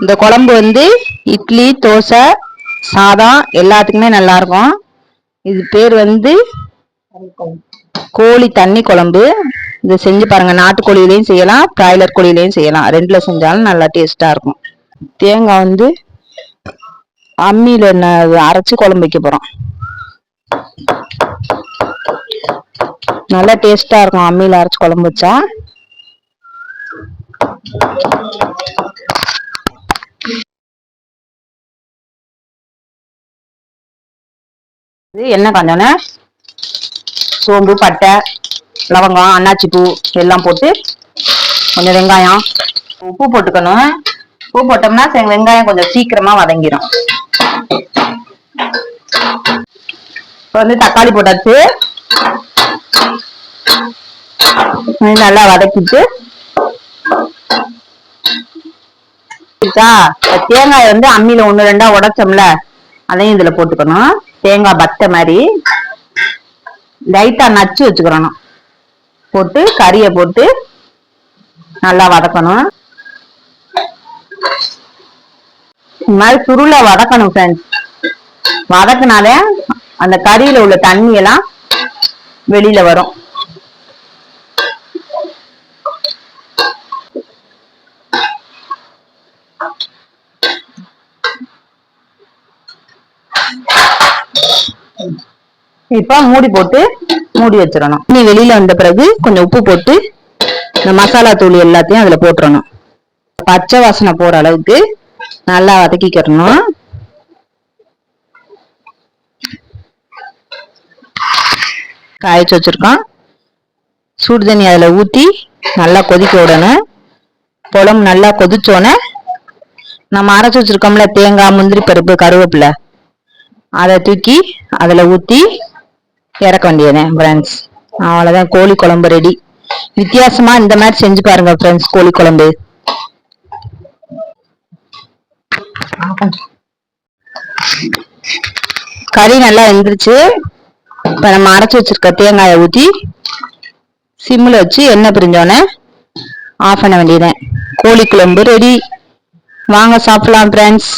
இந்த குழம்பு வந்து இட்லி, தோசை, சாதம் எல்லாத்துக்குமே நல்லா இருக்கும். இது பேர் வந்து கோழி தண்ணி குழம்பு. இதை செஞ்சு பாருங்க. நாட்டுக்கோழிலையும் செய்யலாம், பிராய்லர் கோழிலையும் செய்யலாம். ரெண்டுல செஞ்சாலும் நல்லா டேஸ்டா இருக்கும். தேங்காய் வந்து அம்மியில அரைச்சு குழம்பு வைக்க போறோம். நல்லா டேஸ்டா இருக்கும் அம்மியில அரைச்சு குழம்பு வச்சா. எண்ணெய் காஞ்சோன்னே சோம்பு, பட்டை, லவங்கம், அன்னாச்சி பூ எல்லாம் போட்டு கொஞ்சம் வெங்காயம், உப்பு போட்டுக்கணும். உப்பு போட்டோம்னா வெங்காயம் கொஞ்சம் சீக்கிரமா வதங்கிடும். இப்போ வந்து தக்காளி போட்டாச்சு. நல்லா வதக்கிட்டு தேங்காய் வந்து அம்மியில 1-2 உடைச்சோம்ல, அதையும் இதுல போட்டுக்கணும். தேங்காய் பத்தை மாதிரி லைட்டா நச்சு வச்சுக்கிறணும். போட்டு கறியை போட்டு நல்லா வதக்கணும். இந்த மாதிரி சுருளை வதக்கணும் ஃப்ரெண்ட்ஸ். வதக்குனாலே அந்த கறியில உள்ள தண்ணி எல்லாம் வெளியில வரும். இப்ப மூடி போட்டு மூடி வச்சிடணும். நீ வெளியில வந்த பிறகு கொஞ்சம் உப்பு போட்டு இந்த மசாலா தூள் எல்லாத்தையும் அதுல போட்டுறணும். பச்சை வாசனை போற அளவுக்கு நல்லா வதக்கிக்கிறணும். காய்ச்சி வச்சிருக்கோம். சுடு தண்ணி அதுல ஊத்தி நல்லா கொதிக்க விடணும். குழம்பு நல்லா கொதிச்சோன்னே நம்ம அரைச்சு வச்சிருக்கோம்ல தேங்காய், முந்திரி பருப்பு, கருவேப்பிலை, அதை தூக்கி அதுல ஊத்தி இறக்க வேண்டியதுதான் ஃப்ரெண்ட்ஸ். அவ்வளவுதான், கோழி குழம்பு ரெடி. வித்தியாசமா இந்த மாதிரி செஞ்சு பாருங்க ஃப்ரெண்ட்ஸ். கோழி குழம்பு கறி நல்லா வெந்துருச்சு. இப்ப நம்ம அரைச்சு வச்சிருக்க தேங்காயை ஊத்தி சிம்ல வச்சு எண்ணெய் பிரிஞ்சோன்னே ஆஃப் பண்ண வேண்டியதுதான். கோழி குழம்பு ரெடி. வாங்க சாப்பிடலாம் ஃப்ரெண்ட்ஸ்.